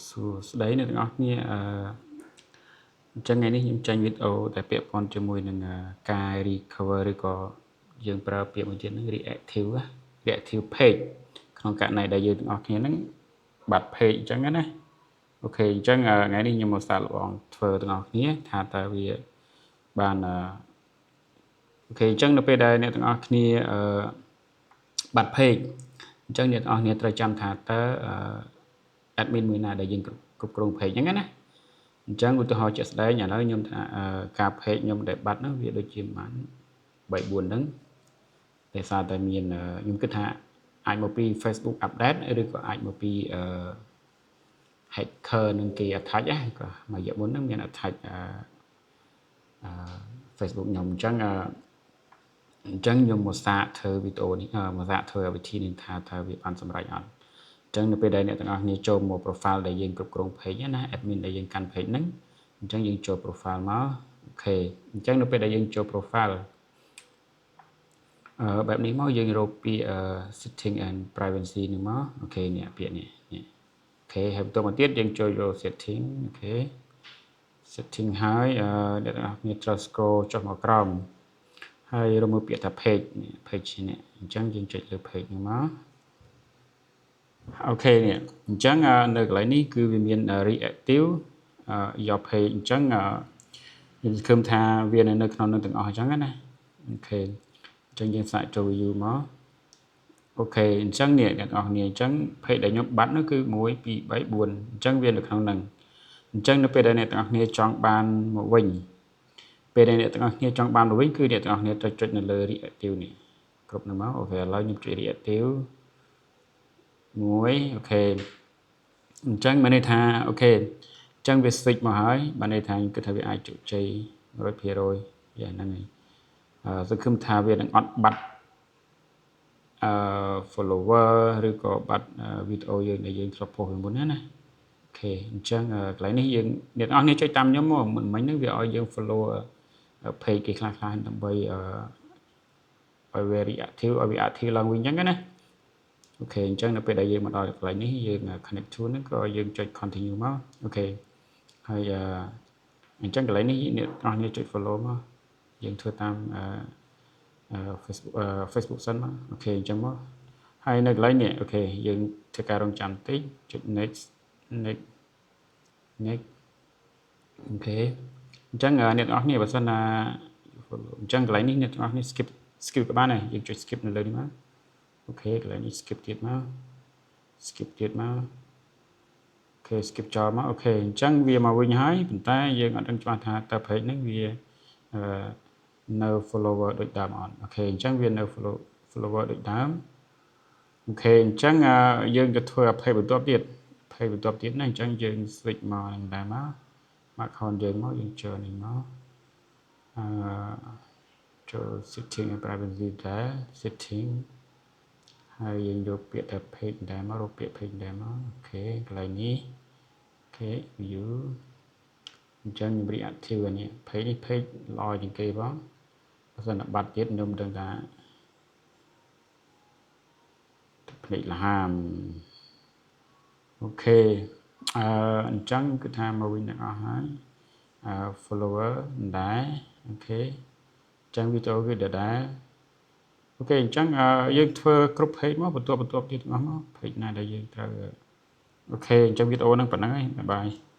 សួស្តីអ្នកទាំងអស់គ្នាអញ្ចឹងថ្ងៃនេះខ្ញុំចេញវីដេអូដែលពាក់ព័ន្ធជាមួយនឹងការ recover ឬក៏យើងប្រើពាក្យមួយទៀតហ្នឹង reactive page ក្នុងករណីដែលយើងទាំងអស់គ្នាហ្នឹងបាត់ page អញ្ចឹងណាអូខេអញ្ចឹងថ្ងៃនេះខ្ញុំមកសាកល្បងធ្វើទាំងអស់គ្នាថាតើវាបានអូខេអញ្ចឹងនៅពេលដែលអ្នកទាំងអស់គ្នាបាត់ page អញ្ចឹងអ្នកទាំងអស់គ្នាត្រូវចាំថាតើadmin មួយណាដែលយើងគ្រប់គ្រង page ហ្នឹងណាអញ្ចឹងឧទាហរណ៍ជាក់ស្ដែងឥឡូវខ្ញុំថាការ page ខ្ញុំដែលបាត់ហ្នឹងវាដូចជាប្រហែល3 4ហ្នឹងតែសារតែមានខ្ញុំគិតថាអាចមកពី Facebook update ឬក៏អាចមកពី hacker នឹងគេ attack ណាក៏មួយរយៈមុនហ្នឹងមាន attack Facebook ខ្ញុំអញ្ចឹងខ្ញុំមកសាកធ្វើវីដេអូនេះមកសាកធ្វើវិធីនេះថាវាបានសម្រេចអត់អញ្ចឹងនៅពេលដែលអ្នកទាំងអស់គ្នាចូលមក profile ដែលយើងគ្រប់គ្រង page ណា admin ដែលយើងកាន់ page ហ្នឹងអញ្ចឹងយើងចូល profile មកអូខេអញ្ចឹងនៅពេលដែលយើងចូល profile បែបនេះមកយើងរកពី setting and privacy នេះមកអូខេនេះពាក្យនេះអូខេហើយបន្តមកទៀតយើងចូល setting អូខេ setting ហើយអ្នកទាំងអស់គ្នាត្រូវ scroll ចុះមកក្រោមហើយរកមើលពាក្យថា page នេះអញ្ចឹងយើងចុចលើ page នេះមកអូខេនេះអញ្ចឹងនៅកន្លែងនេះគឺវាមាន reactive your page អញ្ចឹងខ្ញុំសង្ឃឹមថាវានៅក្នុងនឹងទាំងអស់អញ្ចឹងណាអូខេអញ្ចឹងយើងសាកចូល view មកអូខេអញ្ចឹងនេះអ្នកទាំងអស់គ្នាអញ្ចឹង page ដែលខ្ញុំបាត់នោះគឺ1 2 3 4អញ្ចឹងវានៅក្នុងនឹងអញ្ចឹងនៅពេលដែលអ្នកទាំងអស់គ្នាចង់បានមកវិញពេលដែលអ្នកទាំងអស់គ្នាចង់បានមកវិញគឺអ្នកទាំងអស់គ្នាត្រូវចុចនៅលើ reactive នេះគ្រប់នឹងមកអូខេឥឡូវខ្ញុំចុច reactive 1អូខេអញ្ចឹងមានន័យថាអូខេអញ្ចឹងវា switch មកហើយបានន័យថាខ្ញុំគិតថាវាអាចជោគជ័យ 100% យ៉ាងហ្នឹងហើយសង្ឃឹមថាវានឹងអត់បាត់follower ឬក៏បាត់វីដេអូយើងដែលយើងធ្លាប់ post ពីមុនណាអូខេអញ្ចឹងកន្លែងនេះយើងអ្នកនរគ្នាចុចតាមខ្ញុំមកមិញហ្នឹងវាឲ្យយើង follow page គេខ្លះៗដើម្បីឲ្យវា reactive ឲ្យវា active ឡើងវិញអញ្ចឹងណាអូខេអញ្ចឹងនៅពេលដែលយើងមកដល់កន្លែងនេះយើង connect to ហ្នឹងក៏យើងចុច continue មកអូខេហើយអញ្ចឹងកន្លែងនេះអ្នកនរគ្នាចុច follow មកយើងធ្វើតាមFacebook សិនមកអូខេអញ្ចឹងមកហើយនៅកន្លែងនេះអូខេយើងធ្វើការរងចាំបន្តិចចុច next អូខេអញ្ចឹងអ្នកនរគ្នាបើសិនណាអញ្ចឹងកន្លែងនេះអ្នកនរគ្នា skip ក៏បានដែរយើងចុច skip នៅលើនេះមកអូខេកន្លែងនេះ skip ទៀតមកអូខេ skip ចោលមកអូខេអញ្ចឹងវាមកវិញហើយប៉ុន្តែយើងអត់ដឹងច្បាស់ថាតើ page ហ្នឹងវានៅ follower ដូចដើមអត់អូខេអញ្ចឹងវានៅ follower ដូចដើមអូខេអញ្ចឹងយើងទៅធ្វើ page បន្ទាប់ទៀតណាអញ្ចឹងយើង switch មកនឹងដែរមក account យើងមកយើងចូលនេះមកចូល setting and privacy ដែរ setting ហើយយើងយកពាក្យថា page ដែរមករកពាក្យ page ដែរមកអូខេកន្លែងនេះអូខេ view អញ្ចឹងខ្ញុំ reactive នេះ page ល្អជាងគេបងបើសិនបាត់ទៀតខ្ញុំមិនដឹងថាភ្នែកលហាមអូខេអញ្ចឹងគឺថាមកវិញទាំងអស់ហើយfollower ដែរអូខេអញ្ចឹងវីដេអូគឺដែរអូខេអញ្ចឹងយើងធ្វើគ្រប់ page មកបន្ទាប់ទៀតទាំងអស់មក page ណាដែលយើងត្រូវអូខេអញ្ចឹងវីដេអូហ្នឹងប៉ុណ្ណឹងហើយបាយបាយ